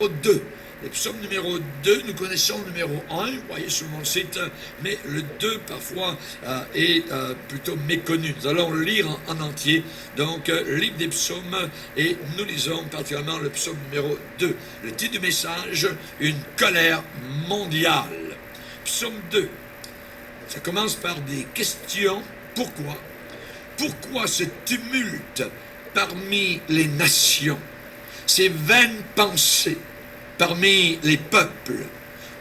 2. Le psaume numéro 2, nous connaissons le numéro 1, vous voyez sur mon site, mais le 2 parfois est plutôt méconnu. Nous allons le lire en entier, donc livre des psaumes, et nous lisons particulièrement le psaume numéro 2. Le titre du message, une colère mondiale. Psaume 2, ça commence par des questions. Pourquoi? Pourquoi ce tumulte parmi les nations? Ces vaines pensées parmi les peuples?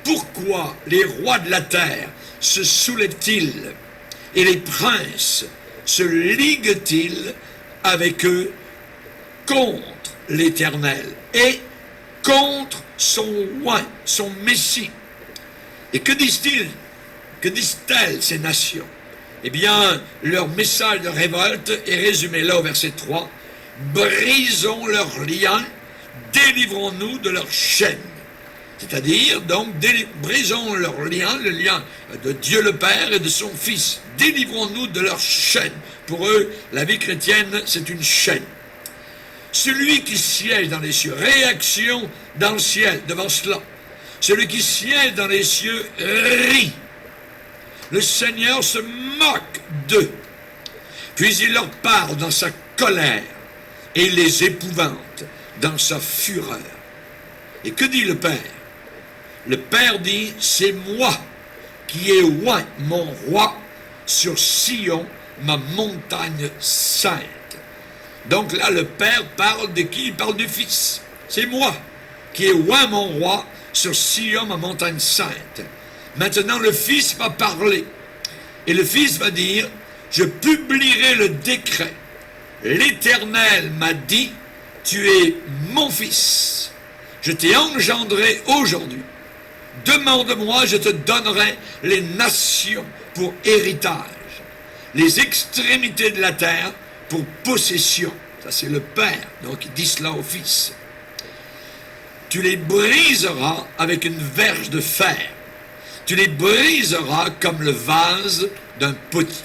Pourquoi les rois de la terre se soulèvent-ils et les princes se liguent-ils avec eux contre l'Éternel et contre son roi, son Messie? Et que disent-ils? Que disent-elles ces nations? Eh bien, leur message de révolte est résumé là au verset 3. Brisons leurs liens, délivrons-nous de leurs chaînes. C'est-à-dire, donc, brisons leurs liens, le lien de Dieu le Père et de son Fils. Délivrons-nous de leurs chaînes. Pour eux, la vie chrétienne, c'est une chaîne. Celui qui siège dans les cieux, réaction dans le ciel devant cela. Celui qui siège dans les cieux rit. Le Seigneur se moque d'eux. Puis il leur parle dans sa colère et il les épouvante dans sa fureur. Et que dit le Père? Le Père dit, c'est moi qui ai oint mon roi sur Sion, ma montagne sainte. Donc là, le Père parle de qui? Il parle du Fils. C'est moi qui ai oint mon roi sur Sion, ma montagne sainte. Maintenant, le Fils va parler. Et le Fils va dire, je publierai le décret. L'Éternel m'a dit, tu es mon Fils. Je t'ai engendré aujourd'hui. Demande-moi, je te donnerai les nations pour héritage, les extrémités de la terre pour possession. Ça, c'est le Père, donc il dit cela au Fils. Tu les briseras avec une verge de fer. Tu les briseras comme le vase d'un potier.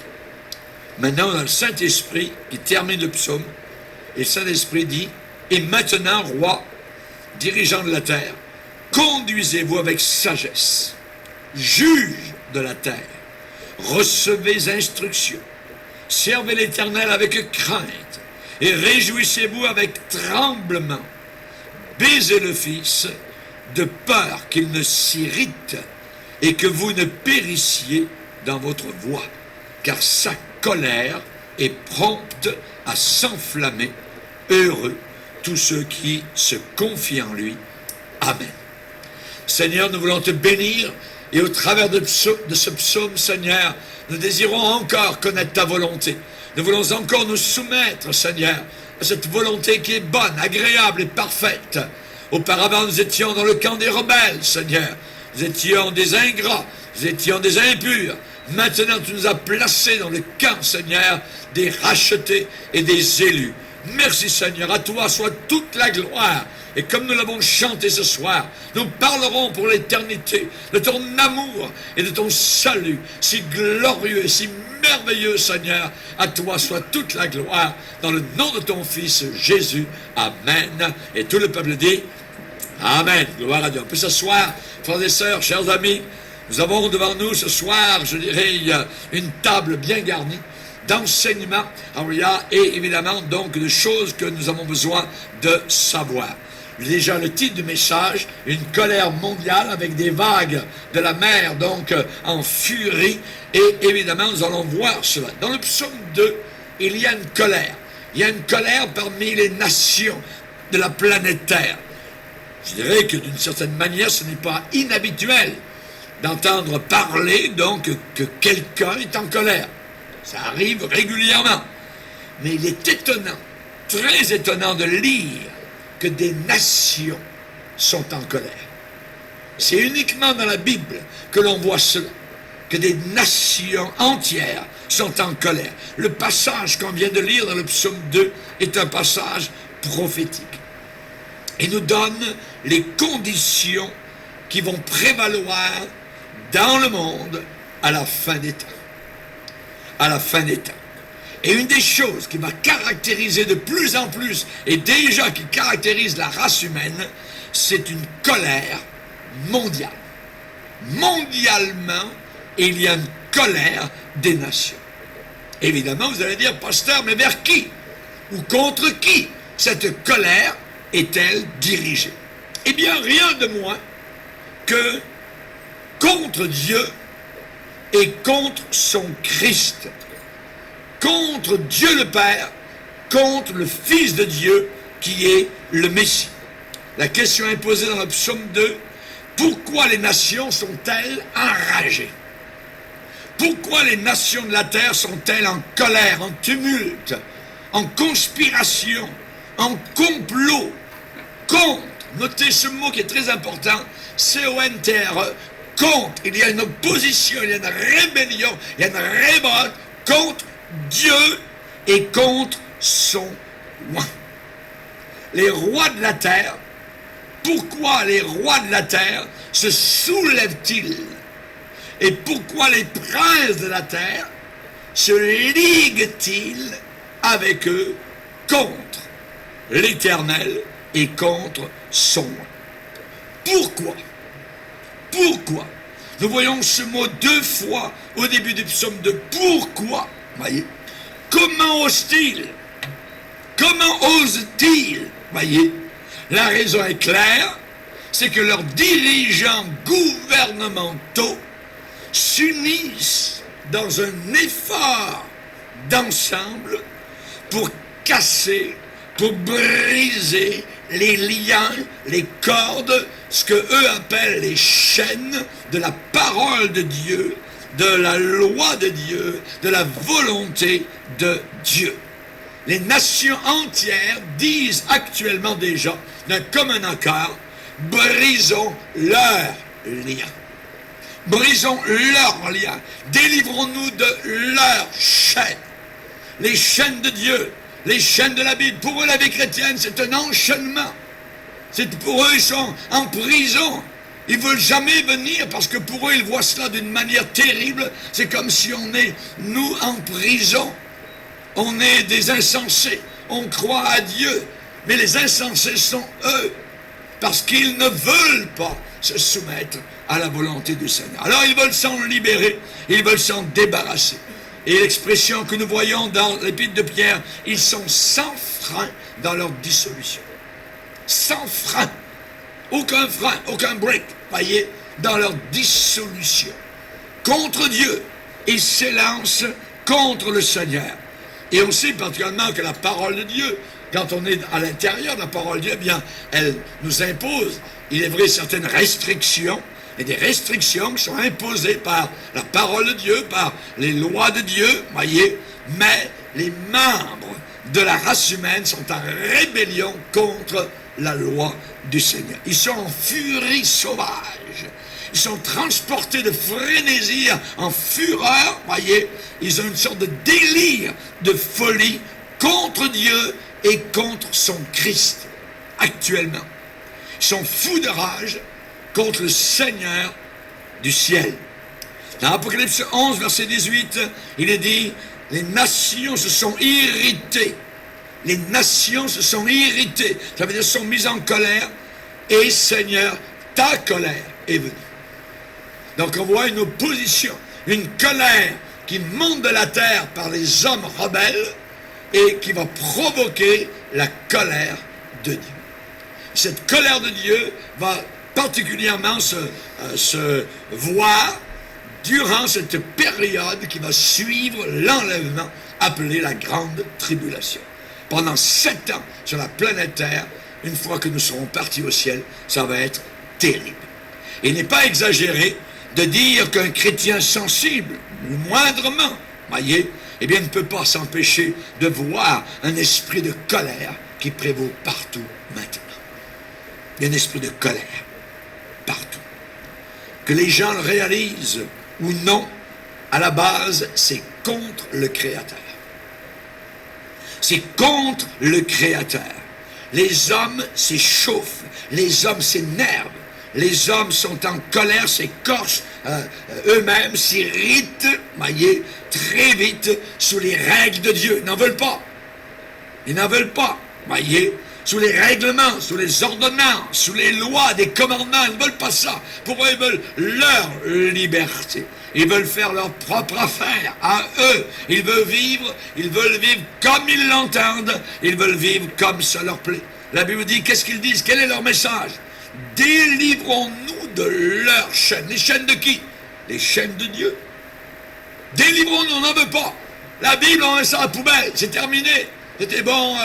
Maintenant, on a le Saint-Esprit qui termine le psaume. Et le Saint-Esprit dit, et maintenant, roi, dirigeant de la terre, conduisez-vous avec sagesse, juge de la terre, recevez instruction, servez l'Éternel avec crainte, et réjouissez-vous avec tremblement. Baisez le Fils, de peur qu'il ne s'irrite, et que vous ne périssiez dans votre voie, car sa colère est prompte à s'enflammer. Heureux tous ceux qui se confient en lui. Amen. Seigneur, nous voulons te bénir, et au travers de ce psaume, Seigneur, nous désirons encore connaître ta volonté. Nous voulons encore nous soumettre, Seigneur, à cette volonté qui est bonne, agréable et parfaite. Auparavant, nous étions dans le camp des rebelles, Seigneur. Nous étions des ingrats, nous étions des impurs. Maintenant, tu nous as placés dans le camp, Seigneur, des rachetés et des élus. Merci, Seigneur. À toi soit toute la gloire. Et comme nous l'avons chanté ce soir, nous parlerons pour l'éternité de ton amour et de ton salut, si glorieux et si merveilleux, Seigneur. À toi soit toute la gloire, dans le nom de ton Fils, Jésus. Amen. Et tout le peuple dit, Amen. Gloire à Dieu. On peut s'asseoir, frères et sœurs, chers amis. Nous avons devant nous ce soir, je dirais, une table bien garnie d'enseignements, et évidemment donc de choses que nous avons besoin de savoir. Déjà le titre du message, une colère mondiale avec des vagues de la mer donc en furie, et évidemment nous allons voir cela. Dans le psaume 2, il y a une colère. Il y a une colère parmi les nations de la planète Terre. Je dirais que d'une certaine manière, ce n'est pas inhabituel d'entendre parler donc que quelqu'un est en colère. Ça arrive régulièrement. Mais il est étonnant, très étonnant de lire que des nations sont en colère. C'est uniquement dans la Bible que l'on voit cela, que des nations entières sont en colère. Le passage qu'on vient de lire dans le psaume 2 est un passage prophétique. Il nous donne les conditions qui vont prévaloir dans le monde à la fin des temps. À la fin des temps. Et une des choses qui va caractériser de plus en plus, et déjà qui caractérise la race humaine, c'est une colère mondiale. Mondialement, il y a une colère des nations. Évidemment, vous allez dire, pasteur, mais vers qui? Ou contre qui cette colère est-elle dirigée? Eh bien, rien de moins que contre Dieu et contre son Christ. Contre Dieu le Père, contre le Fils de Dieu qui est le Messie. La question est posée dans le psaume 2, pourquoi les nations sont-elles enragées? Pourquoi les nations de la terre sont-elles en colère, en tumulte, en conspiration, en complot, contre? Notez ce mot qui est très important, C-O-N-T-R-E, contre. Il y a une opposition, il y a une rébellion, il y a une révolte contre Dieu et contre son roi. Les rois de la terre, pourquoi les rois de la terre se soulèvent-ils? Et pourquoi les princes de la terre se liguent-ils avec eux contre l'Éternel et contre son roi? Pourquoi? Pourquoi? Nous voyons ce mot 2 fois au début du psaume de pourquoi. Voyez? Comment osent-ils? Comment osent-ils? Voyez? La raison est claire, c'est que leurs dirigeants gouvernementaux s'unissent dans un effort d'ensemble pour casser, pour briser les liens, les cordes, ce que eux appellent les chaînes de la parole de Dieu, de la loi de Dieu, de la volonté de Dieu. Les nations entières disent actuellement déjà, d'un commun accord, brisons leurs liens. Brisons leurs liens. Délivrons-nous de leurs chaînes. Les chaînes de Dieu, les chaînes de la Bible. Pour eux, la vie chrétienne, c'est un enchaînement. Pour eux, ils sont en prison. Ils ne veulent jamais venir parce que pour eux, ils voient cela d'une manière terrible. C'est comme si on est, nous, en prison. On est des insensés. On croit à Dieu. Mais les insensés sont eux. Parce qu'ils ne veulent pas se soumettre à la volonté du Seigneur. Alors ils veulent s'en libérer. Ils veulent s'en débarrasser. Et l'expression que nous voyons dans l'épître de Pierre, ils sont sans frein dans leur dissolution. Sans frein. Aucun frein, aucun break, voyez, dans leur dissolution. Contre Dieu, ils s'élancent contre le Seigneur. Et on sait particulièrement que la parole de Dieu, quand on est à l'intérieur de la parole de Dieu, eh bien, elle nous impose, il est vrai, certaines restrictions, et des restrictions qui sont imposées par la parole de Dieu, par les lois de Dieu, voyez, mais les membres de la race humaine sont en rébellion contre la loi du Seigneur. Ils sont en furie sauvage. Ils sont transportés de frénésie en fureur, voyez, ils ont une sorte de délire, de folie contre Dieu et contre son Christ, actuellement. Ils sont fous de rage contre le Seigneur du ciel. Dans Apocalypse 11, verset 18, il est dit, les nations se sont irritées. Les nations se sont irritées. Ça veut dire sont mises en colère. Et Seigneur, ta colère est venue. Donc on voit une opposition, une colère qui monte de la terre par les hommes rebelles et qui va provoquer la colère de Dieu. Cette colère de Dieu va particulièrement se voir durant cette période qui va suivre l'enlèvement appelé la grande tribulation. Pendant 7 ans sur la planète Terre, une fois que nous serons partis au ciel, ça va être terrible. Il n'est pas exagéré de dire qu'un chrétien sensible, moindrement, voyez, eh bien, ne peut pas s'empêcher de voir un esprit de colère qui prévaut partout maintenant. Il y a un esprit de colère partout. Que les gens le réalisent ou non, à la base, c'est contre le Créateur. C'est contre le Créateur. Les hommes s'échauffent, les hommes s'énervent, les hommes sont en colère, s'écorchent, eux-mêmes s'irritent, voyez, très vite sous les règles de Dieu. Ils n'en veulent pas. Ils n'en veulent pas, voyez. sous les règlements, sous les ordonnances, sous les lois, des commandements. Ils ne veulent pas ça. Pour eux, ils veulent leur liberté. Ils veulent faire leur propre affaire à eux. Ils veulent vivre comme ils l'entendent. Ils veulent vivre comme ça leur plaît. La Bible dit, qu'est-ce qu'ils disent? Quel est leur message? Délivrons-nous de leurs chaînes. Les chaînes de qui? Les chaînes de Dieu. Délivrons-nous, on n'en veut pas. La Bible, on met ça à la poubelle, c'est terminé. C'était bon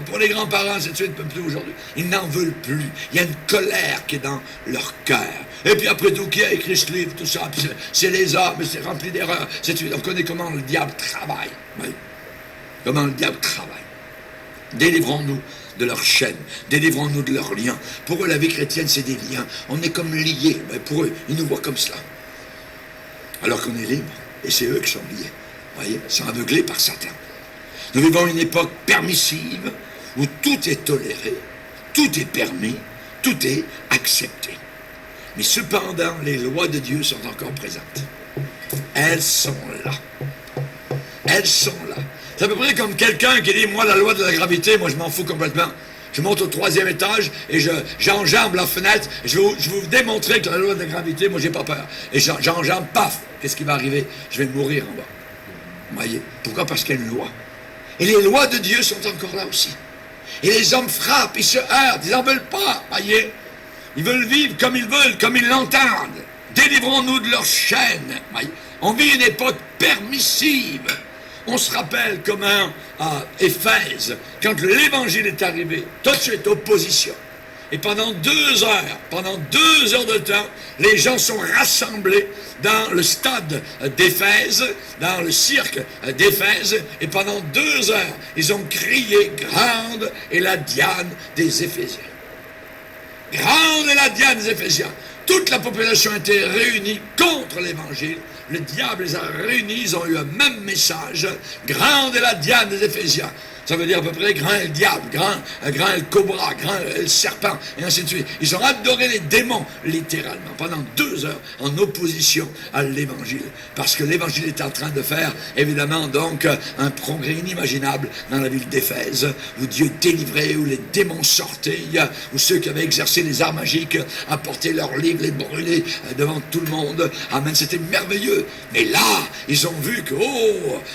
pour les grands-parents, c'est de suite, pas plus aujourd'hui. Ils n'en veulent plus. Il y a une colère qui est dans leur cœur. Et puis après tout, qui a écrit ce livre, tout ça, c'est les hommes, c'est rempli d'erreurs. On connaît comment le diable travaille. Oui. Comment le diable travaille. Délivrons-nous de leurs chaînes, délivrons-nous de leurs liens. Pour eux, la vie chrétienne, c'est des liens. On est comme liés. Mais pour eux, ils nous voient comme cela. Alors qu'on est libre. Et c'est eux qui sont liés. Vous voyez, ils sont aveuglés par Satan. Nous vivons une époque permissive où tout est toléré, tout est permis, tout est accepté. Mais cependant, les lois de Dieu sont encore présentes. Elles sont là. Elles sont là. C'est à peu près comme quelqu'un qui dit, moi, la loi de la gravité, moi, je m'en fous complètement. Je monte au 3e étage et j'enjambe la fenêtre. Je vais vous démontrer que la loi de la gravité, moi, j'ai pas peur. Et j'enjambe, paf, qu'est-ce qui va arriver? Je vais mourir en bas. Vous voyez? Pourquoi? Parce qu'il y a une loi. Et les lois de Dieu sont encore là aussi. Et les hommes frappent, ils se heurtent, ils n'en veulent pas. Voyez? Ils veulent vivre comme ils l'entendent. Délivrons-nous de leurs chaînes. Voyez? On vit une époque permissive. On se rappelle comment à Éphèse, quand l'Évangile est arrivé, tout de suite opposition. Et pendant 2 heures de temps, les gens sont rassemblés dans le stade d'Éphèse, dans le cirque d'Éphèse, et pendant 2 heures, ils ont crié « Grande est la Diane des Éphésiens ». Grande est la Diane des Éphésiens. Toute la population était réunie contre l'Évangile. Le diable les a réunis, ils ont eu un même message. Grande est la Diane des Éphésiens. Ça veut dire à peu près grand est le diable, grand est le cobra, grand est le serpent, et ainsi de suite. Ils ont adoré les démons, littéralement, pendant 2 heures, en opposition à l'Évangile. Parce que l'Évangile est en train de faire, évidemment, donc, un progrès inimaginable dans la ville d'Éphèse, où Dieu délivrait, où les démons sortaient, où ceux qui avaient exercé les arts magiques apportaient leurs livres, les brûlaient devant tout le monde. Amen, c'était merveilleux. Mais là, ils ont vu que,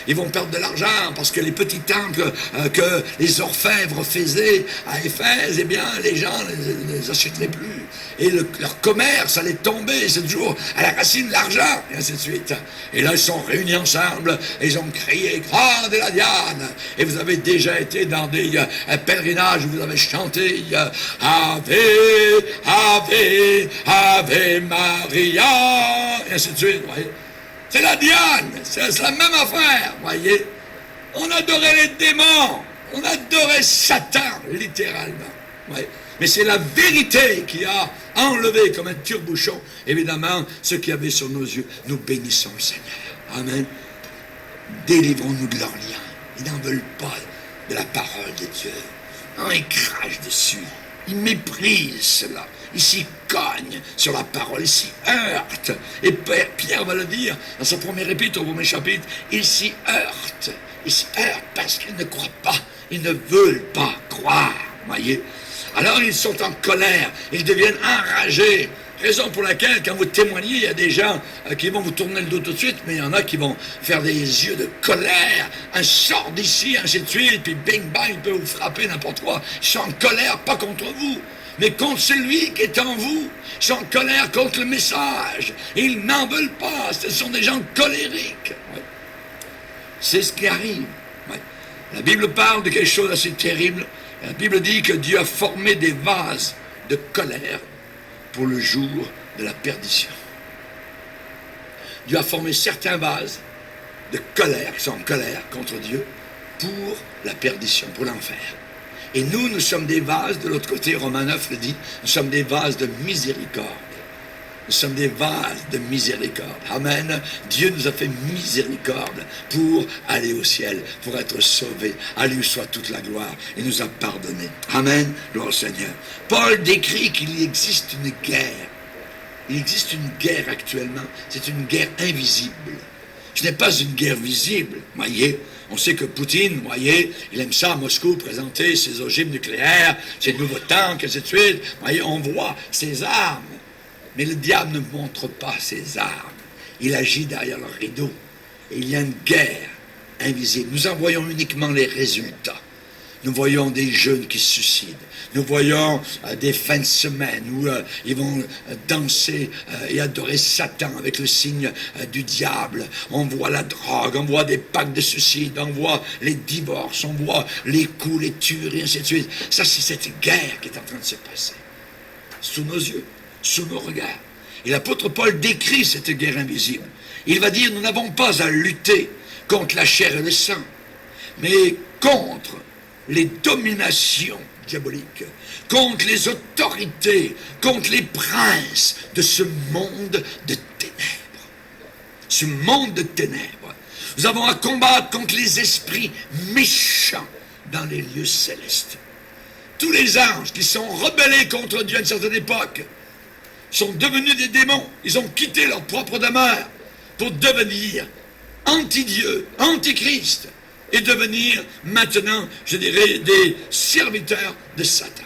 ils vont perdre de l'argent, parce que les petits temples que les orfèvres faisaient à Éphèse, eh bien, les gens ne les achèteraient plus. Et leur commerce allait tomber, c'est toujours à la racine de l'argent, et ainsi de suite. Et là, ils sont réunis ensemble, et ils ont crié « Grande est la Diane !» Et vous avez déjà été dans des pèlerinages où vous avez chanté « Ave, Ave, Ave Maria !» et ainsi de suite, vous voyez. C'est la Diane, c'est la même affaire, vous voyez. On adorait les démons, on adorait Satan, littéralement. Ouais. Mais c'est la vérité qui a enlevé comme un tire-bouchon, évidemment, ce qu'il y avait sur nos yeux. Nous bénissons le Seigneur. Amen. Délivrons-nous de leurs liens. Ils n'en veulent pas de la parole de Dieu. Non, ils crachent dessus. Ils méprisent cela. Ils s'y cognent sur la parole, ils s'y heurtent. Et Pierre va le dire dans son premier épître, au premier chapitre, ils s'y heurtent. Ils s'y heurtent parce qu'ils ne croient pas. Ils ne veulent pas croire. Voyez? Alors ils sont en colère. Ils deviennent enragés. Raison pour laquelle, quand vous témoignez, il y a des gens qui vont vous tourner le dos tout de suite, mais il y en a qui vont faire des yeux de colère. Un sort d'ici, ainsi de suite, puis bing bang, il peut vous frapper n'importe quoi. Ils sont en colère, pas contre vous, mais contre celui qui est en vous. Ils sont en colère contre le message. Ils n'en veulent pas. Ce sont des gens colériques. Ouais. C'est ce qui arrive. Ouais. La Bible parle de quelque chose d'assez terrible. La Bible dit que Dieu a formé des vases de colère pour le jour de la perdition. Dieu a formé certains vases de colère, qui sont en colère contre Dieu, pour la perdition, pour l'enfer. Et nous sommes des vases, de l'autre côté, Romains 9 le dit, nous sommes des vases de miséricorde. Nous sommes des vases de miséricorde. Amen. Dieu nous a fait miséricorde pour aller au ciel, pour être sauvés. À lui soit toute la gloire. Il nous a pardonné. Amen. Gloire au Seigneur. Paul décrit qu'il existe une guerre. Il existe une guerre actuellement. C'est une guerre invisible. Ce n'est pas une guerre visible, voyez. On sait que Poutine, voyez, il aime ça à Moscou, présenter ses ogives nucléaires, ses nouveaux tanks, et ainsi de suite. Voyez, on voit ses armes. Mais le diable ne montre pas ses armes. Il agit derrière le rideau. Et il y a une guerre invisible. Nous en voyons uniquement les résultats. Nous voyons des jeunes qui se suicident. Nous voyons des fins de semaine où ils vont danser et adorer Satan avec le signe du diable. On voit la drogue, on voit des pactes de suicide, on voit les divorces, on voit les coups, les tueries, ainsi de suite. Ça, c'est cette guerre qui est en train de se passer. Sous nos yeux, sous nos regards. Et l'apôtre Paul décrit cette guerre invisible. Il va dire, nous n'avons pas à lutter contre la chair et le sang, mais contre les dominations diaboliques, contre les autorités, contre les princes de ce monde de ténèbres. Ce monde de ténèbres. Nous avons à combattre contre les esprits méchants dans les lieux célestes. Tous les anges qui sont rebellés contre Dieu à une certaine époque sont devenus des démons. Ils ont quitté leur propre demeure pour devenir anti-Dieu, anti-Christ, et devenir maintenant, je dirais, des serviteurs de Satan.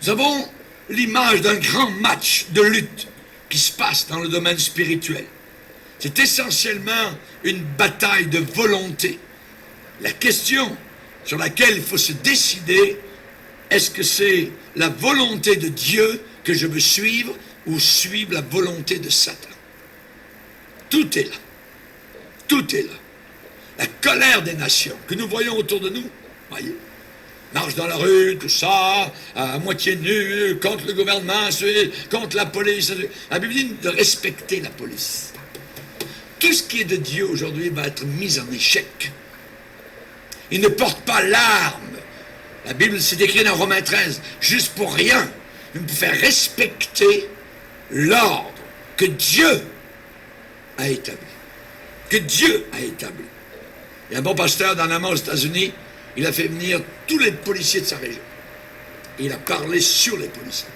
Nous avons l'image d'un grand match de lutte qui se passe dans le domaine spirituel. C'est essentiellement une bataille de volonté. La question sur laquelle il faut se décider, est-ce que c'est la volonté de Dieu que je veux suivre ou suivre la volonté de Satan? Tout est là. Tout est là. La colère des nations que nous voyons autour de nous, voyez, marche dans la rue, tout ça, à moitié nu, contre le gouvernement, contre la police. La Bible dit de respecter la police. Tout ce qui est de Dieu aujourd'hui va être mis en échec. Il ne porte pas l'arme. La Bible, c'est écrit dans Romains 13, juste pour rien. Nous pouvons faire respecter l'ordre que Dieu a établi. Que Dieu a établi. Il y a un bon pasteur dans l'Amérique aux États-Unis, il a fait venir tous les policiers de sa région. Et il a parlé sur les policiers.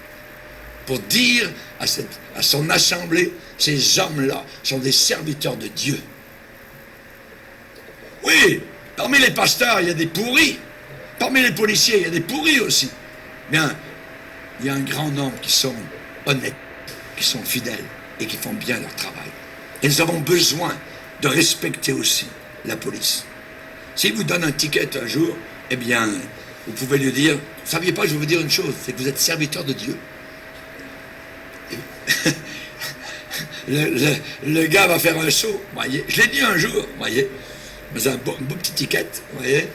Pour dire à son assemblée, ces hommes-là sont des serviteurs de Dieu. Oui, parmi les pasteurs, il y a des pourris. Parmi les policiers, il y a des pourris aussi. Bien, il y a un grand nombre qui sont honnêtes, qui sont fidèles et qui font bien leur travail. Et nous avons besoin de respecter aussi la police. S'il vous donne un ticket un jour, eh bien, vous pouvez lui dire, vous ne saviez pas, je vais vous dire une chose, c'est que vous êtes serviteur de Dieu. le gars va faire un saut, voyez. Je l'ai dit un jour, voyez. Mais un beau petit ticket, voyez.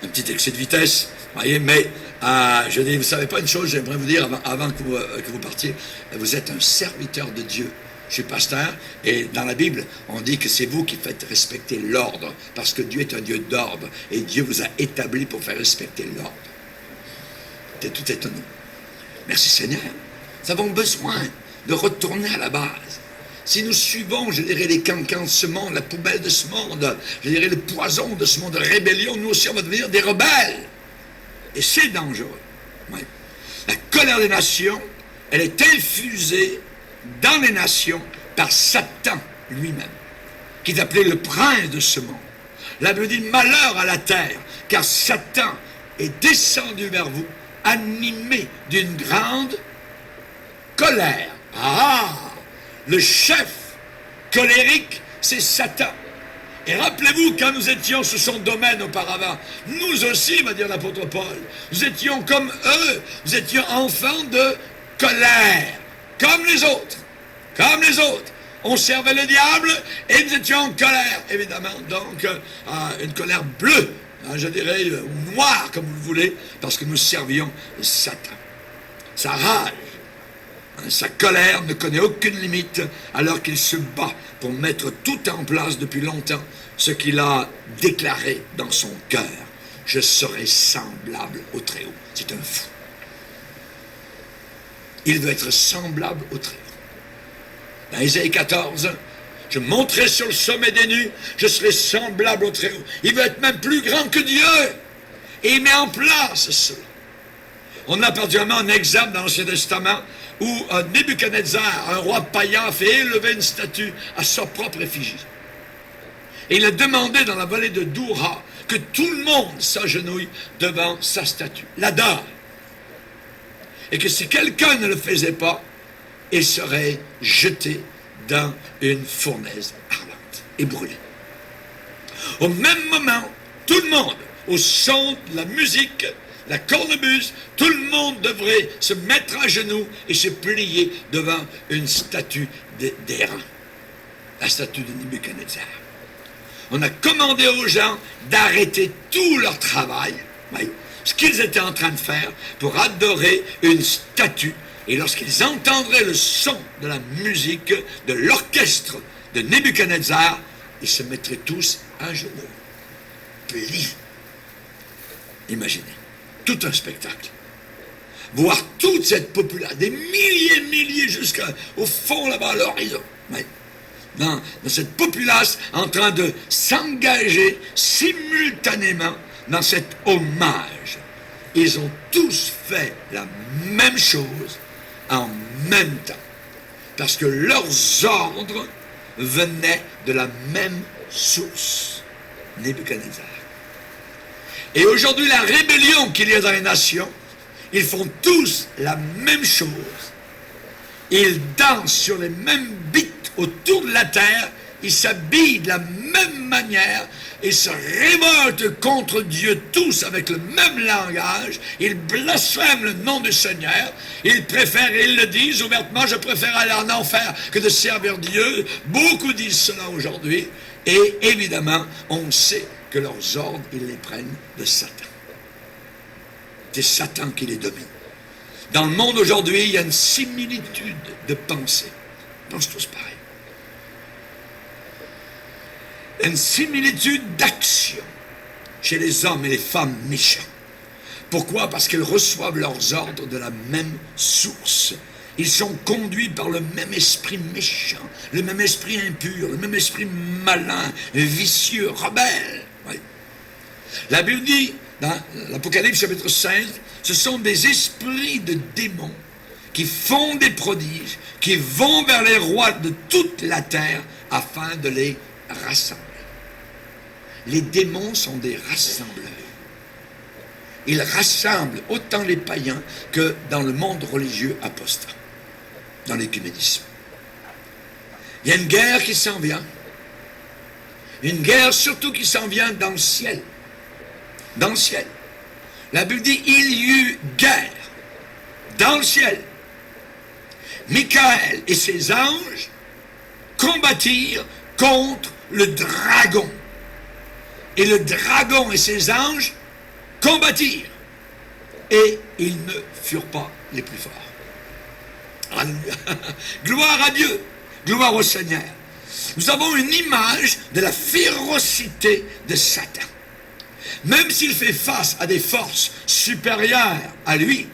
Un petit excès de vitesse, voyez, mais je dis, vous ne savez pas une chose, j'aimerais vous dire avant que vous partiez, vous êtes un serviteur de Dieu. Je suis pasteur, et dans la Bible, on dit que c'est vous qui faites respecter l'ordre, parce que Dieu est un Dieu d'ordre, et Dieu vous a établi pour faire respecter l'ordre. C'est tout étonnant. Merci Seigneur. Nous avons besoin de retourner à la base. Si nous suivons, je dirais, les cancans de ce monde, la poubelle de ce monde, je dirais, le poison de ce monde de rébellion, nous aussi, on va devenir des rebelles. Et c'est dangereux. Oui. La colère des nations, elle est infusée dans les nations par Satan lui-même, qui est appelé le prince de ce monde. La Bible dit malheur à la terre, car Satan est descendu vers vous, animé d'une grande colère. Ah! Le chef colérique, c'est Satan. Et rappelez-vous, quand nous étions sur son domaine auparavant, nous aussi, va dire l'apôtre Paul, nous étions comme eux, nous étions enfants de colère. Comme les autres. Comme les autres. On servait le diable et nous étions en colère, évidemment. Donc, une colère bleue, je dirais, ou noire, comme vous le voulez, parce que nous servions Satan. Sa rage, sa colère ne connaît aucune limite, alors qu'il se bat pour mettre tout en place depuis longtemps, ce qu'il a déclaré dans son cœur. Je serai semblable au Très-Haut. C'est un fou. Il veut être semblable au Très-Haut. Dans Ésaïe 14, je monterai sur le sommet des nues, je serai semblable au Très-Haut. Il veut être même plus grand que Dieu. Et il met en place cela. On a particulièrement un exemple dans l'Ancien Testament où Nebuchadnezzar, un roi païen, a fait élever une statue à sa propre effigie. Et il a demandé dans la vallée de Doura que tout le monde s'agenouille devant sa statue, l'adore. Et que si quelqu'un ne le faisait pas, il serait jeté dans une fournaise ardente et brûlé. Au même moment, tout le monde, au son de la musique, la cornemuse, tout le monde devrait se mettre à genoux et se plier devant une statue d'airain, la statue de Nebuchadnezzar. On a commandé aux gens d'arrêter tout leur travail, oui, ce qu'ils étaient en train de faire, pour adorer une statue. Et lorsqu'ils entendraient le son de la musique, de l'orchestre de Nebuchadnezzar, ils se mettraient tous à genoux, pliés. Imaginez, tout un spectacle. Voir toute cette population, des milliers jusqu'au fond là-bas, à l'horizon. Oui. Dans cette populace en train de s'engager simultanément dans cet hommage. Ils ont tous fait la même chose en même temps. Parce que leurs ordres venaient de la même source, Nebuchadnezzar. Et aujourd'hui, la rébellion qu'il y a dans les nations, ils font tous la même chose. Ils dansent sur les mêmes beats autour de la terre, ils s'habillent de la même manière, ils se révoltent contre Dieu tous avec le même langage, ils blasphèment le nom du Seigneur, ils préfèrent, ils le disent ouvertement, je préfère aller en enfer que de servir Dieu. Beaucoup disent cela aujourd'hui, et évidemment, on sait que leurs ordres, ils les prennent de Satan. C'est Satan qui les domine. Dans le monde aujourd'hui, il y a une similitude de pensée. Ils pensent tous pareil. Une similitude d'action chez les hommes et les femmes méchants. Pourquoi? Parce qu'ils reçoivent leurs ordres de la même source. Ils sont conduits par le même esprit méchant, le même esprit impur, le même esprit malin, vicieux, rebelle. Oui. La Bible dit, dans l'Apocalypse chapitre 16, ce sont des esprits de démons qui font des prodiges, qui vont vers les rois de toute la terre afin de les rassembler. Les démons sont des rassembleurs. Ils rassemblent autant les païens que dans le monde religieux apostat, dans l'écuménisme. Il y a une guerre qui s'en vient. Une guerre surtout qui s'en vient dans le ciel. Dans le ciel. La Bible dit, il y eut guerre dans le ciel. Michael et ses anges combattirent contre le dragon. Et le dragon et ses anges combattirent. Et ils ne furent pas les plus forts. Alléluia. Gloire à Dieu. Gloire au Seigneur. Nous avons une image de la férocité de Satan. Même s'il fait face à des forces supérieures à lui,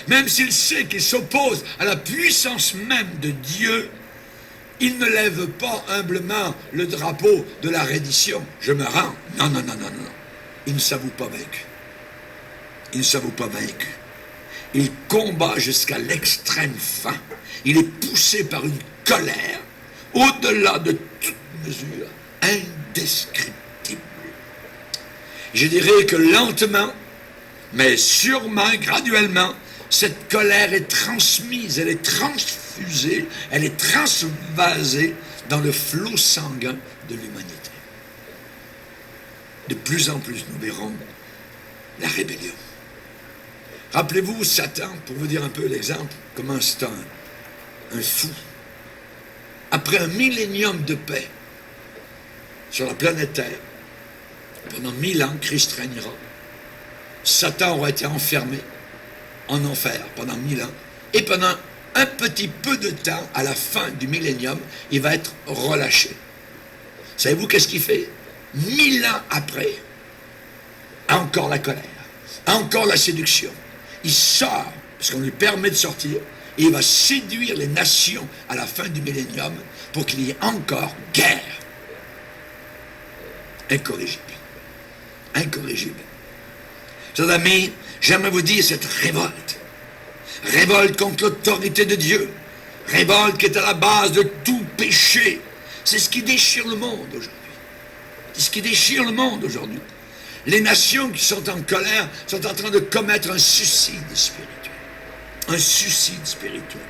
même s'il sait qu'il s'oppose à la puissance même de Dieu, il ne lève pas humblement le drapeau de la reddition. Je me rends. Non. Il ne s'avoue pas vaincu. Il ne s'avoue pas vaincu. Il combat jusqu'à l'extrême fin. Il est poussé par une colère au-delà de toute mesure, indescriptible. Je dirais que lentement, mais sûrement, graduellement, cette colère est transmise, elle est transfusée, elle est transvasée dans le flot sanguin de l'humanité. De plus en plus, nous verrons la rébellion. Rappelez-vous Satan, pour vous dire un peu l'exemple, comment c'est un fou. Après un millénium de paix sur la planète Terre, pendant 1000 ans, Christ régnera. Satan aura été enfermé en enfer pendant 1000 ans. Et pendant un petit peu de temps, à la fin du millénium, il va être relâché. Savez-vous qu'est-ce qu'il fait? 1000 ans après, encore la colère, encore la séduction. Il sort, parce qu'on lui permet de sortir, et il va séduire les nations à la fin du millénium pour qu'il y ait encore guerre. Incorrigible. Incorrigible. Chers amis, J'aimerais vous dire cette révolte. Révolte contre l'autorité de Dieu. Révolte qui est à la base de tout péché. C'est ce qui déchire le monde aujourd'hui. C'est ce qui déchire le monde aujourd'hui. Les nations qui sont en colère sont en train de commettre un suicide spirituel. Un suicide spirituel.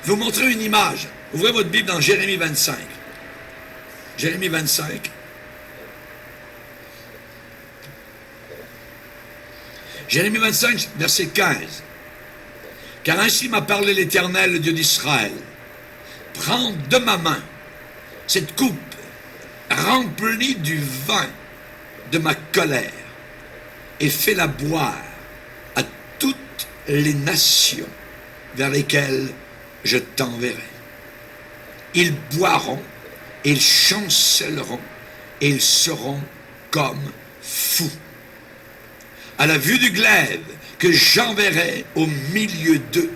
Je vais vous montrer une image. Ouvrez votre Bible dans Jérémie 25. Jérémie 25. Jérémie 25, verset 15. Car ainsi m'a parlé l'Éternel, le Dieu d'Israël. Prends de ma main cette coupe remplie du vin de ma colère et fais-la boire à toutes les nations vers lesquelles je t'enverrai. Ils boiront, et ils chancelleront, et ils seront comme fous. À la vue du glaive que j'enverrai au milieu d'eux.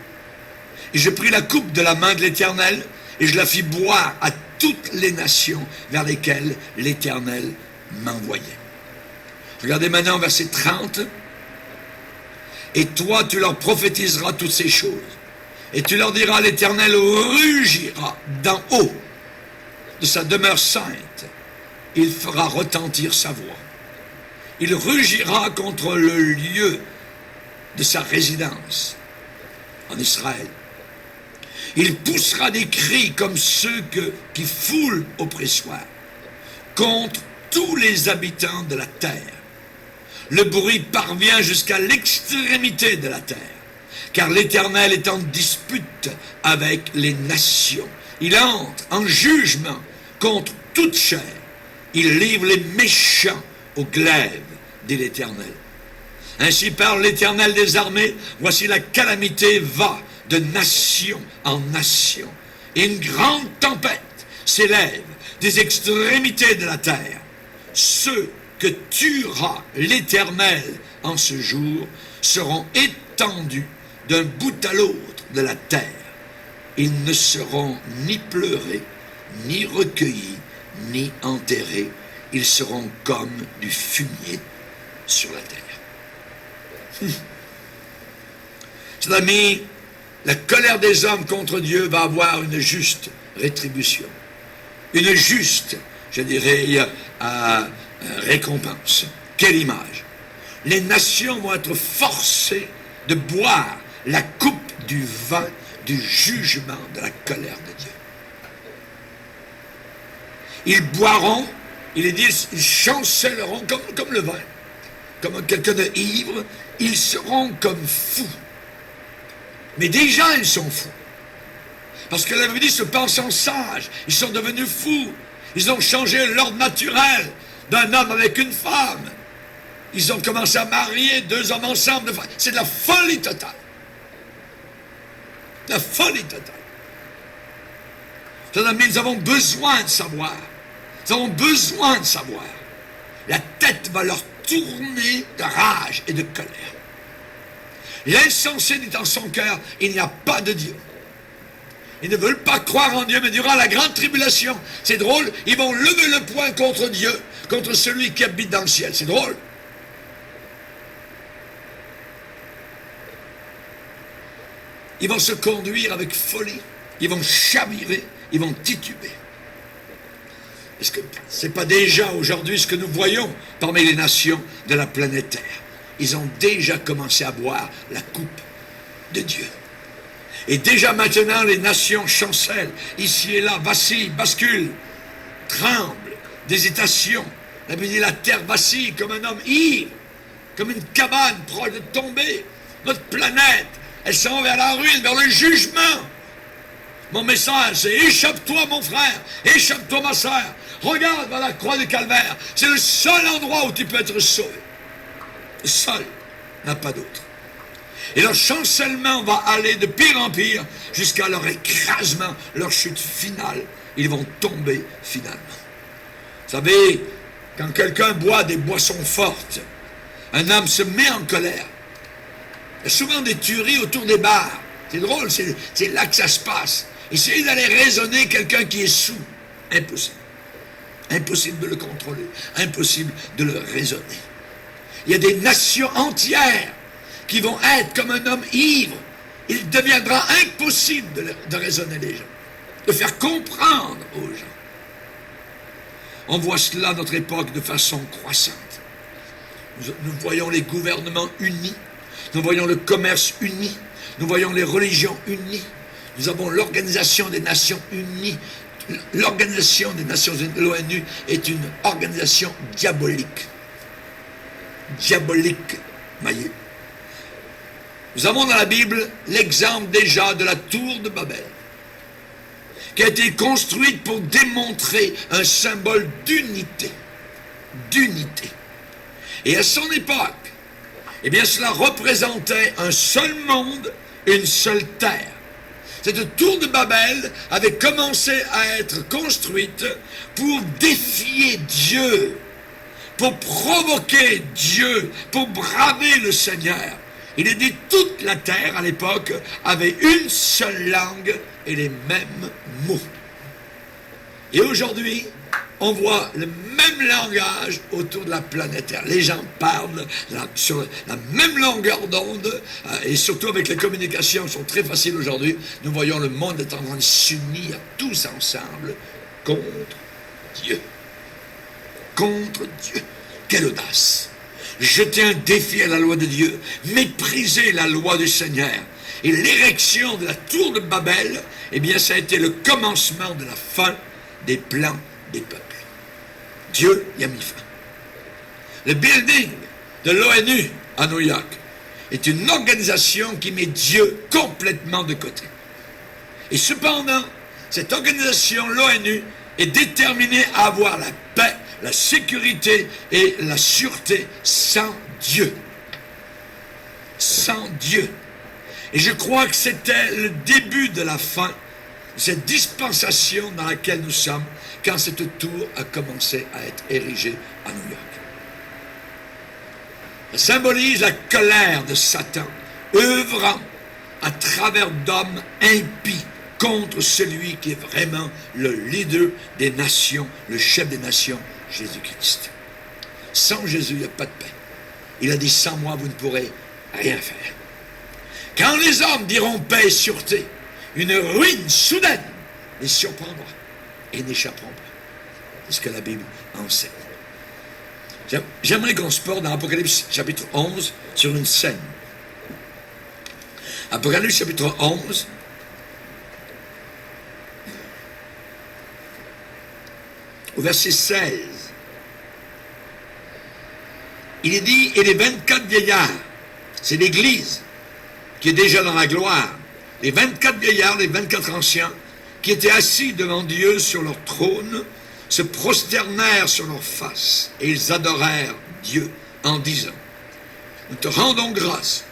Et je pris la coupe de la main de l'Éternel, et je la fis boire à toutes les nations vers lesquelles l'Éternel m'envoyait. Regardez maintenant verset 30. Et toi, tu leur prophétiseras toutes ces choses. Et tu leur diras, l'Éternel rugira d'en haut de sa demeure sainte. Il fera retentir sa voix. Il rugira contre le lieu de sa résidence en Israël. Il poussera des cris comme ceux qui foulent au pressoir contre tous les habitants de la terre. Le bruit parvient jusqu'à l'extrémité de la terre, car l'Éternel est en dispute avec les nations. Il entre en jugement contre toute chair. Il livre les méchants au glaive, dit l'Éternel. Ainsi parle l'Éternel des armées, voici la calamité va de nation en nation. Et une grande tempête s'élève des extrémités de la terre. Ceux que tuera l'Éternel en ce jour seront étendus d'un bout à l'autre de la terre. Ils ne seront ni pleurés, ni recueillis, ni enterrés. Ils seront comme du fumier sur la terre. Chers amis, la colère des hommes contre Dieu va avoir une juste rétribution. Une juste, je dirais, récompense. Quelle image! Les nations vont être forcées de boire la coupe du vin du jugement de la colère de Dieu. Ils boiront, il est dit, ils chancelleront comme le vin, comme quelqu'un de ivre, ils seront comme fous. Mais déjà, ils sont fous. Parce que la Bible dit, se pensant sages, ils sont devenus fous. Ils ont changé l'ordre naturel d'un homme avec une femme. Ils ont commencé à marier deux hommes ensemble. C'est de la folie totale. La folie totale. Chers amis, nous avons besoin de savoir. Nous avons besoin de savoir. La tête va leur tourner de rage et de colère. L'insensé dit dans son cœur, il n'y a pas de Dieu. Ils ne veulent pas croire en Dieu, mais durant la grande tribulation, c'est drôle, ils vont lever le poing contre Dieu, contre celui qui habite dans le ciel. C'est drôle. Ils vont se conduire avec folie, ils vont chavirer, ils vont tituber. Est-ce que ce n'est pas déjà aujourd'hui ce que nous voyons parmi les nations de la planète Terre? Ils ont déjà commencé à boire la coupe de Dieu. Et déjà maintenant, les nations chancellent, ici et là, vacillent, basculent, tremblent, d'hésitation. La Bible dit, la terre vacille comme un homme ivre, comme une cabane proche de tomber. Notre planète, elle s'en va vers la ruine, vers le jugement. Mon message, c'est échappe-toi, mon frère, échappe-toi, ma soeur. Regarde vers la croix du Calvaire. C'est le seul endroit où tu peux être sauvé. Le seul, n'a pas d'autre. Et leur chancellement va aller de pire en pire jusqu'à leur écrasement, leur chute finale. Ils vont tomber finalement. Vous savez, quand quelqu'un boit des boissons fortes, un homme se met en colère. Il y a souvent des tueries autour des bars. C'est drôle, c'est là que ça se passe. Essayez d'aller raisonner quelqu'un qui est sous. Impossible. Impossible de le contrôler. Impossible de le raisonner. Il y a des nations entières qui vont être comme un homme ivre. Il deviendra impossible de raisonner les gens, de faire comprendre aux gens. On voit cela à notre époque de façon croissante. Nous voyons les gouvernements unis, nous voyons le commerce uni, nous voyons les religions unies, nous avons l'Organisation des Nations Unies. L'Organisation des Nations Unies, l'ONU, est une organisation diabolique. Diabolique, voyez. Nous avons dans la Bible l'exemple déjà de la tour de Babel, qui a été construite pour démontrer un symbole d'unité. D'unité. Et à son époque, eh bien, cela représentait un seul monde, une seule terre. Cette tour de Babel avait commencé à être construite pour défier Dieu, pour provoquer Dieu, pour braver le Seigneur. Il est dit toute la terre à l'époque avait une seule langue et les mêmes mots. Et aujourd'hui, on voit le même langage autour de la planète Terre. Les gens parlent sur la même longueur d'onde, et surtout avec les communications qui sont très faciles aujourd'hui, nous voyons le monde est en train de s'unir tous ensemble contre Dieu. Contre Dieu. Quelle audace! Jeter un défi à la loi de Dieu, mépriser la loi du Seigneur. Et l'érection de la tour de Babel, eh bien, ça a été le commencement de la fin des plans des peuples. Dieu y a mis fin. Le building de l'ONU à New York est une organisation qui met Dieu complètement de côté. Et cependant, cette organisation, l'ONU, est déterminée à avoir la paix, la sécurité et la sûreté sans Dieu. Sans Dieu. Et je crois que c'était le début de la fin de cette dispensation dans laquelle nous sommes quand cette tour a commencé à être érigée à New York. Ça symbolise la colère de Satan, œuvrant à travers d'hommes impies contre celui qui est vraiment le leader des nations, le chef des nations, Jésus-Christ. Sans Jésus, il n'y a pas de paix. Il a dit, sans moi, vous ne pourrez rien faire. Quand les hommes diront paix et sûreté, une ruine soudaine les surprendra et n'échapperont pas. C'est ce que la Bible enseigne. J'aimerais qu'on se porte dans Apocalypse chapitre 11 sur une scène. Apocalypse chapitre 11, au verset 16. Il est dit, et les 24 vieillards, c'est l'Église qui est déjà dans la gloire, les 24 vieillards, les 24 anciens, qui étaient assis devant Dieu sur leur trône, se prosternèrent sur leur face, et ils adorèrent Dieu en disant, nous te rendons grâce,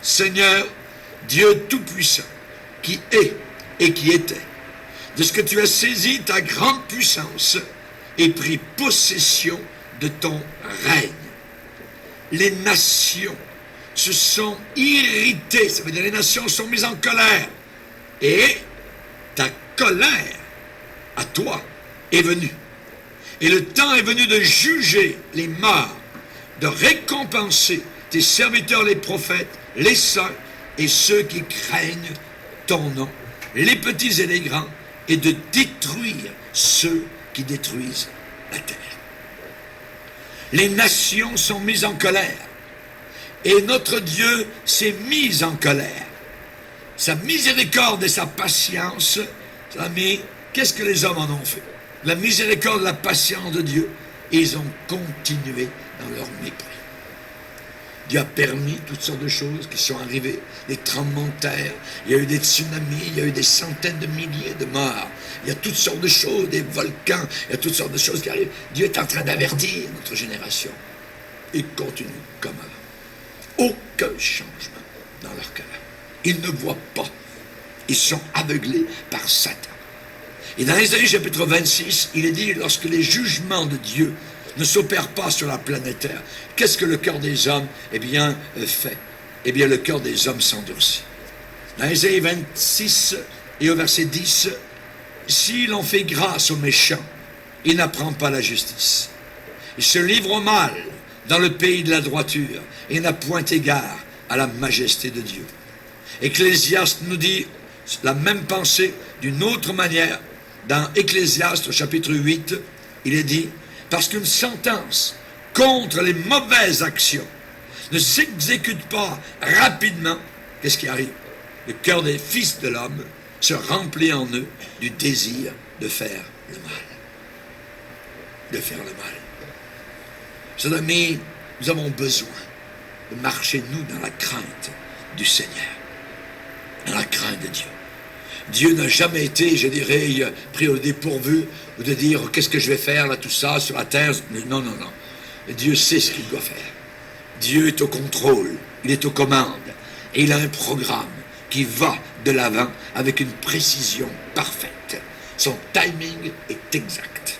Seigneur, Dieu Tout-Puissant, qui est et qui était, de ce que tu as saisi ta grande puissance et pris possession de ton règne. Les nations se sont irritées, ça veut dire les nations sont mises en colère, et ta colère à toi est venue. Et le temps est venu de juger les morts, de récompenser tes serviteurs les prophètes, les saints et ceux qui craignent ton nom, les petits et les grands, et de détruire ceux qui détruisent la terre. Les nations sont mises en colère. Et notre Dieu s'est mis en colère. Sa miséricorde et sa patience, amis, qu'est-ce que les hommes en ont fait? La miséricorde et la patience de Dieu, et ils ont continué dans leur mépris. Dieu a permis toutes sortes de choses qui sont arrivées, des tremblements de terre, il y a eu des tsunamis, il y a eu des centaines de milliers de morts, il y a toutes sortes de choses, des volcans, il y a toutes sortes de choses qui arrivent. Dieu est en train d'avertir notre génération. Il continue comme avant. Aucun changement dans leur cœur. Ils ne voient pas. Ils sont aveuglés par Satan. Et dans Ésaïe chapitre 26, il est dit, lorsque les jugements de Dieu ne s'opèrent pas sur la planète Terre, qu'est-ce que le cœur des hommes, fait? Eh bien, le cœur des hommes s'endurcit. Dans Ésaïe 26 et au verset 10, si l'on fait grâce aux méchants, il n'apprend pas la justice. Il se livre au mal dans le pays de la droiture et n'a point égard à la majesté de Dieu. Ecclésiaste nous dit la même pensée d'une autre manière. Dans Ecclésiaste chapitre 8, il est dit, parce qu'une sentence contre les mauvaises actions ne s'exécute pas rapidement, qu'est-ce qui arrive? Le cœur des fils de l'homme se remplit en eux du désir de faire le mal. De faire le mal. Chers amis, nous avons besoin de marcher, nous, dans la crainte du Seigneur. Dans la crainte de Dieu. Dieu n'a jamais été, je dirais, pris au dépourvu, ou de dire, qu'est-ce que je vais faire, là, tout ça, sur la terre. Non, non, non. Et Dieu sait ce qu'il doit faire. Dieu est au contrôle, il est aux commandes, et il a un programme qui va de l'avant avec une précision parfaite. Son timing est exact.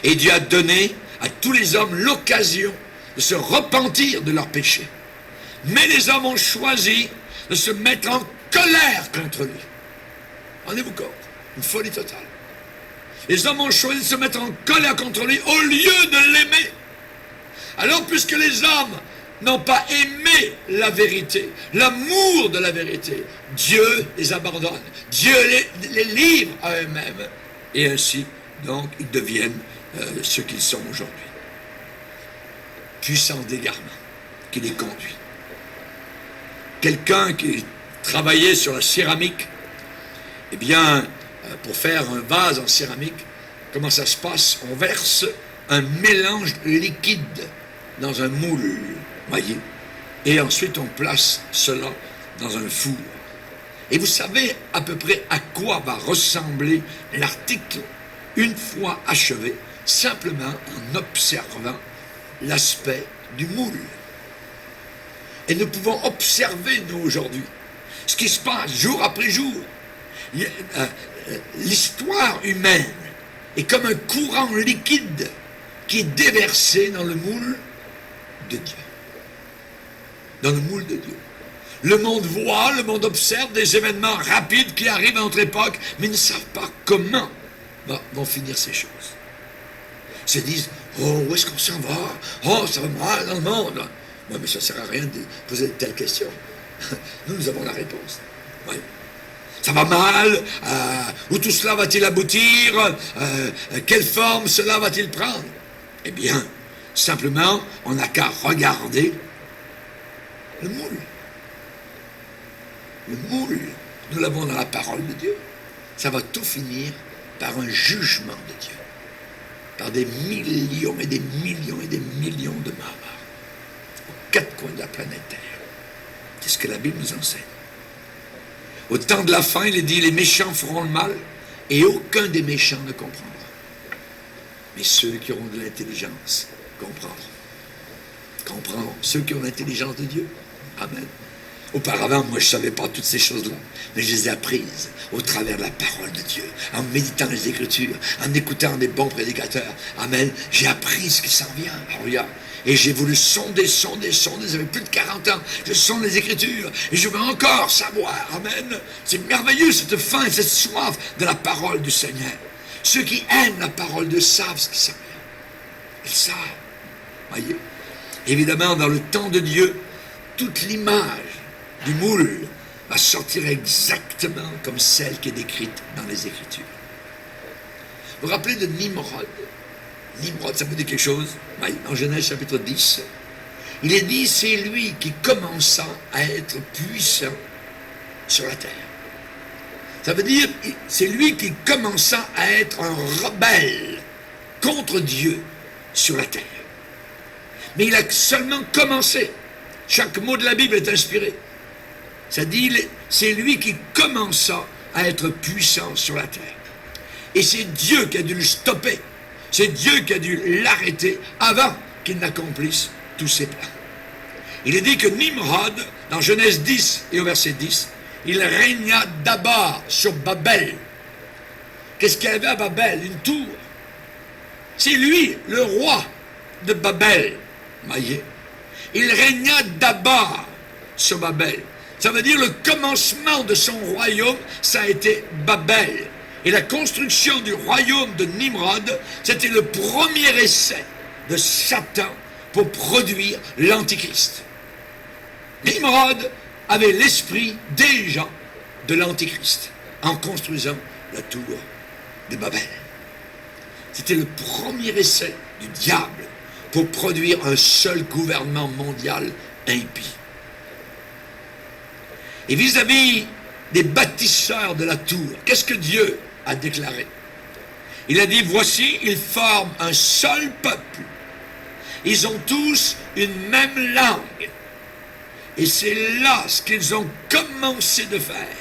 Et Dieu a donné à tous les hommes l'occasion de se repentir de leurs péchés. Mais les hommes ont choisi de se mettre en colère contre lui. Rendez-vous compte, une folie totale. Les hommes ont choisi de se mettre en colère contre lui au lieu de l'aimer. Alors, puisque les hommes n'ont pas aimé la vérité, l'amour de la vérité, Dieu les abandonne. Dieu les livre à eux-mêmes. Et ainsi, donc, ils deviennent ce qu'ils sont aujourd'hui. Puissance d'égarement qui les conduit. Quelqu'un qui travaillait sur la céramique, eh bien, pour faire un vase en céramique, comment ça se passe? On verse un mélange liquide dans un moule, voyez, et ensuite on place cela dans un four. Et vous savez à peu près à quoi va ressembler l'article une fois achevé, simplement en observant l'aspect du moule. Et nous pouvons observer, nous, aujourd'hui, ce qui se passe jour après jour. L'histoire humaine est comme un courant liquide qui est déversé dans le moule de Dieu. Dans le moule de Dieu. Le monde voit, le monde observe des événements rapides qui arrivent à notre époque, mais ils ne savent pas comment vont finir ces choses. Ils se disent, oh, où est-ce qu'on s'en va? Oh, ça va mal dans le monde. Oui, mais ça ne sert à rien de poser de telles questions. Nous avons la réponse. Oui. Ça va mal? Où tout cela va-t-il aboutir? Quelle forme cela va-t-il prendre? Eh bien, simplement, on n'a qu'à regarder le moule. Le moule, nous l'avons dans la parole de Dieu. Ça va tout finir par un jugement de Dieu. Par des millions et des millions et des millions de morts. Aux quatre coins de la planète Terre. C'est ce que la Bible nous enseigne. Au temps de la fin, il est dit, les méchants feront le mal, et aucun des méchants ne comprendra. Mais ceux qui auront de l'intelligence comprendront. Comprendront. Ceux qui ont l'intelligence de Dieu. Amen. Auparavant, moi, je ne savais pas toutes ces choses-là, mais je les ai apprises au travers de la parole de Dieu, en méditant les Écritures, en écoutant des bons prédicateurs. Amen. J'ai appris ce qui s'en vient. Alors, regarde. Et j'ai voulu sonder, ça fait plus de 40 ans, je sonde les Écritures, et je veux encore savoir, amen. C'est merveilleux, cette faim, cette soif de la parole du Seigneur. Ceux qui aiment la parole de Dieu savent ce qui s'en vient. Ils savent, voyez. Évidemment, dans le temps de Dieu, toute l'image du moule va sortir exactement comme celle qui est décrite dans les Écritures. Vous vous rappelez de Nimrod? Nimrod, ça vous dit quelque chose? Oui, en Genèse chapitre 10. Il est dit, c'est lui qui commença à être puissant sur la terre. Ça veut dire, c'est lui qui commença à être un rebelle contre Dieu sur la terre. Mais il a seulement commencé. Chaque mot de la Bible est inspiré. Ça dit, c'est lui qui commença à être puissant sur la terre. Et c'est Dieu qui a dû le stopper. C'est Dieu qui a dû l'arrêter avant qu'il n'accomplisse tous ses plans. Il est dit que Nimrod, dans Genèse 10 et au verset 10, il régna d'abord sur Babel. Qu'est-ce qu'il y avait à Babel? Une tour. C'est lui, le roi de Babel. Voyez? Il régna d'abord sur Babel. Ça veut dire le commencement de son royaume, ça a été Babel. Et la construction du royaume de Nimrod, c'était le premier essai de Satan pour produire l'Antichrist. Nimrod avait l'esprit déjà de l'Antéchrist en construisant la tour de Babel. C'était le premier essai du diable pour produire un seul gouvernement mondial impie. Et vis-à-vis des bâtisseurs de la tour, qu'est-ce que Dieu a déclaré? Il a dit, voici, ils forment un seul peuple. Ils ont tous une même langue. Et c'est là ce qu'ils ont commencé de faire.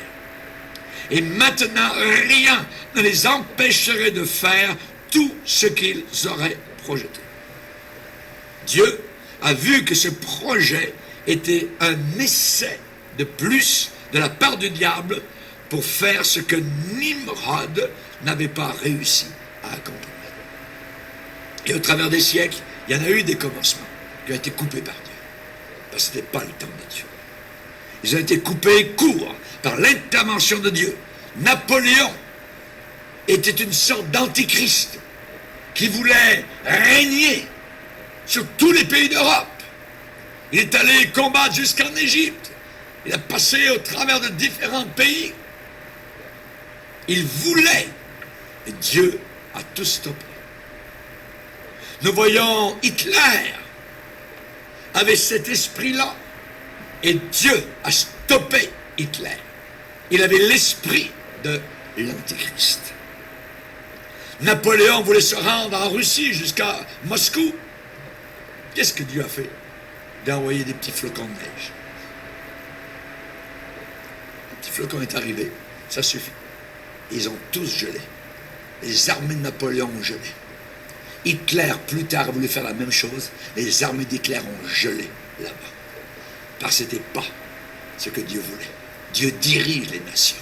Et maintenant, rien ne les empêcherait de faire tout ce qu'ils auraient projeté. Dieu a vu que ce projet était un essai de plus de la part du diable pour faire ce que Nimrod n'avait pas réussi à accomplir. Et au travers des siècles, il y en a eu des commencements qui ont été coupés par Dieu. Parce que ce n'était pas le temps de Dieu. Ils ont été coupés court par l'intervention de Dieu. Napoléon était une sorte d'antichrist qui voulait régner sur tous les pays d'Europe. Il est allé combattre jusqu'en Égypte. Il a passé au travers de différents pays. Il voulait, et Dieu a tout stoppé. Nous voyons Hitler avait cet esprit-là, et Dieu a stoppé Hitler. Il avait l'esprit de l'Antichrist. Napoléon voulait se rendre en Russie jusqu'à Moscou. Qu'est-ce que Dieu a fait? D'envoyer des petits flocons de neige. Le petit flocon est arrivé, ça suffit. Ils ont tous gelé. Les armées de Napoléon ont gelé. Hitler, plus tard, a voulu faire la même chose. Les armées d'Hitler ont gelé là-bas. Parce que ce n'était pas ce que Dieu voulait. Dieu dirige les nations.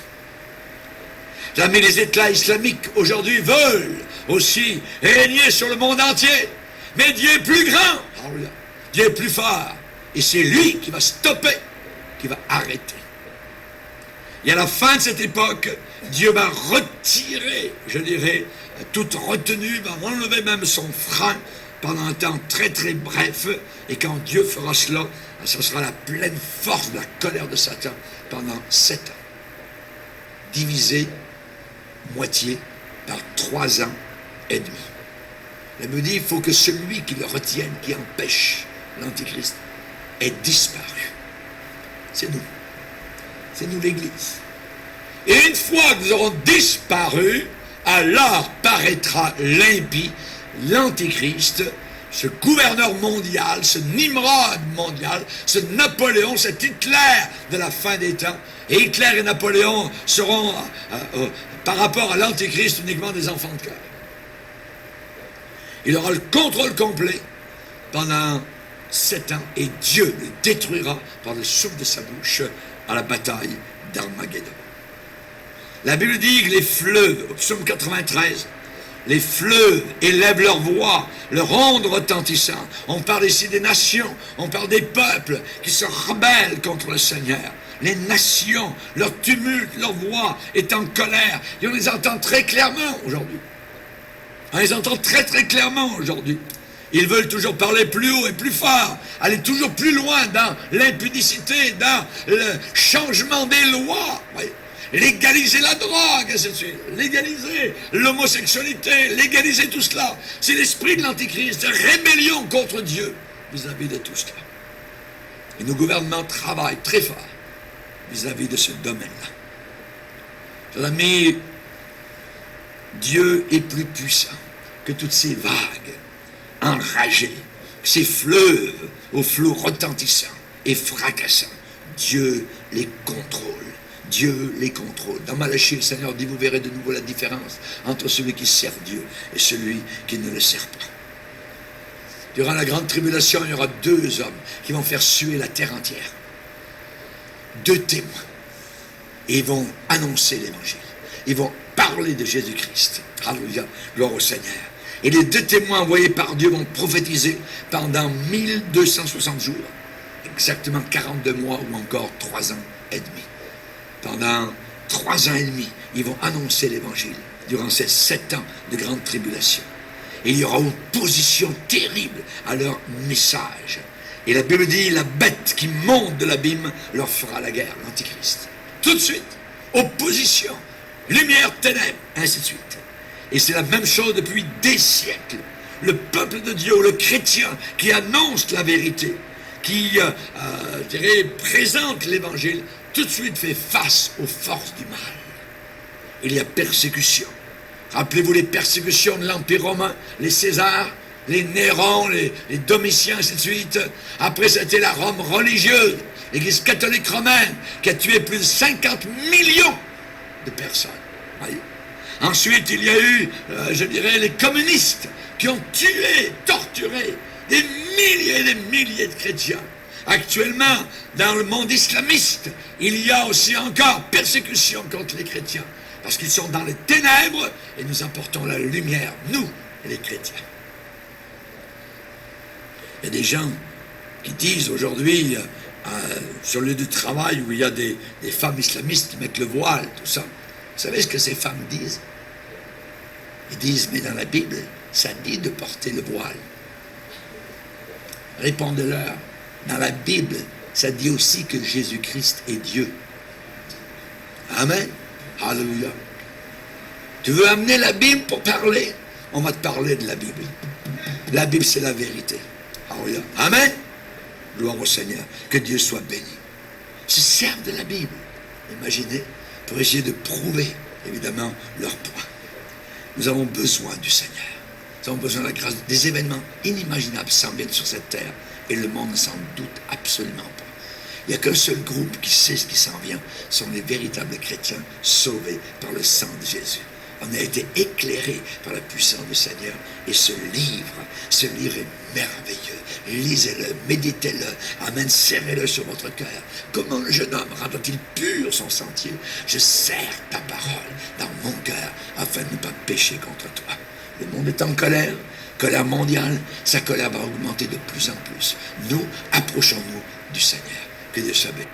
Mais les États islamiques aujourd'hui veulent aussi régner sur le monde entier. Mais Dieu est plus grand. Dieu est plus fort. Et c'est lui qui va stopper, qui va arrêter. Et à la fin de cette époque, Dieu va retirer, je dirais, toute retenue, va enlever même son frein pendant un temps très très bref. Et quand Dieu fera cela, ce sera la pleine force de la colère de Satan pendant 7 ans. Divisé, moitié, par 3 ans et demi. Elle me dit, il faut que celui qui le retienne, qui empêche l'Antichrist, ait disparu. C'est nous. C'est nous l'Église. Et une fois que nous aurons disparu, alors paraîtra l'impie, l'Antichrist, ce gouverneur mondial, ce Nimrod mondial, ce Napoléon, cet Hitler de la fin des temps. Et Hitler et Napoléon seront, par rapport à l'Antichrist, uniquement des enfants de cœur. Il aura le contrôle complet pendant 7 ans et Dieu le détruira par le souffle de sa bouche à la bataille d'Armageddon. La Bible dit que les fleuves, au psaume 93, les fleuves élèvent leur voix, leur onde retentissante. On parle ici des nations, on parle des peuples qui se rebellent contre le Seigneur. Les nations, leur tumulte, leur voix est en colère. Et on les entend très clairement aujourd'hui. On les entend très très clairement aujourd'hui. Ils veulent toujours parler plus haut et plus fort, aller toujours plus loin dans l'impudicité, dans le changement des lois. Voyez. Légaliser la drogue, ainsi de suite. Légaliser l'homosexualité, légaliser tout cela. C'est l'esprit de l'Antichrist, rébellion contre Dieu vis-à-vis de tout cela. Et nos gouvernements travaillent très fort vis-à-vis de ce domaine-là. Chers amis, Dieu est plus puissant que toutes ces vagues enragées, ces fleuves aux flots retentissants et fracassants. Dieu les contrôle. Dieu les contrôle. Dans Malachie, le Seigneur dit, vous verrez de nouveau la différence entre celui qui sert Dieu et celui qui ne le sert pas. Durant la grande tribulation, il y aura 2 hommes qui vont faire suer la terre entière. 2 témoins. Et ils vont annoncer l'évangile. Ils vont parler de Jésus-Christ. Alléluia, gloire au Seigneur. Et les 2 témoins envoyés par Dieu vont prophétiser pendant 1260 jours. Exactement 42 mois ou encore 3 ans et demi. Pendant 3 ans et demi, ils vont annoncer l'évangile durant ces 7 ans de grande tribulation. Et il y aura une opposition terrible à leur message. Et la Bible dit, la bête qui monte de l'abîme leur fera la guerre, l'Antichrist. Tout de suite, opposition, lumière, ténèbres, ainsi de suite. Et c'est la même chose depuis des siècles. Le peuple de Dieu, le chrétien, qui annonce la vérité, qui, je dirais, présente l'évangile, tout de suite fait face aux forces du mal. Il y a persécution. Rappelez-vous les persécutions de l'Empire romain, les Césars, les Néron, les Domitiens, ainsi de suite. Après, c'était la Rome religieuse, l'Église catholique romaine, qui a tué plus de 50 millions de personnes. Voyez. Ensuite, il y a eu, je dirais, les communistes, qui ont tué, torturé des milliers et des milliers de chrétiens. Actuellement, dans le monde islamiste, il y a aussi encore persécution contre les chrétiens, parce qu'ils sont dans les ténèbres, et nous apportons la lumière, nous, les chrétiens. Il y a des gens qui disent aujourd'hui, sur le lieu du travail où il y a des femmes islamistes qui mettent le voile, tout ça. Vous savez ce que ces femmes disent? Ils disent, mais dans la Bible, ça dit de porter le voile. Répondez-leur, dans la Bible, ça dit aussi que Jésus-Christ est Dieu. Amen. Alléluia. Tu veux amener la Bible pour parler? On va te parler de la Bible. La Bible, c'est la vérité. Alléluia. Amen. Gloire au Seigneur. Que Dieu soit béni. Ils se servent de la Bible, imaginez, pour essayer de prouver, évidemment, leur point. Nous avons besoin du Seigneur. Nous avons besoin de la grâce. Des événements inimaginables s'en viennent sur cette terre et le monde ne s'en doute absolument pas. Il n'y a qu'un seul groupe qui sait ce qui s'en vient. Ce sont les véritables chrétiens sauvés par le sang de Jésus. On a été éclairés par la puissance du Seigneur. Et ce livre est merveilleux. Lisez-le, méditez-le. Amen, serrez-le sur votre cœur. Comment le jeune homme rendra-t-il pur son sentier? Je serre ta parole dans mon cœur afin de ne pas pécher contre toi. Le monde est en colère mondiale. Sa colère va augmenter de plus en plus. Nous, approchons-nous du Seigneur. Que Dieu soit béni.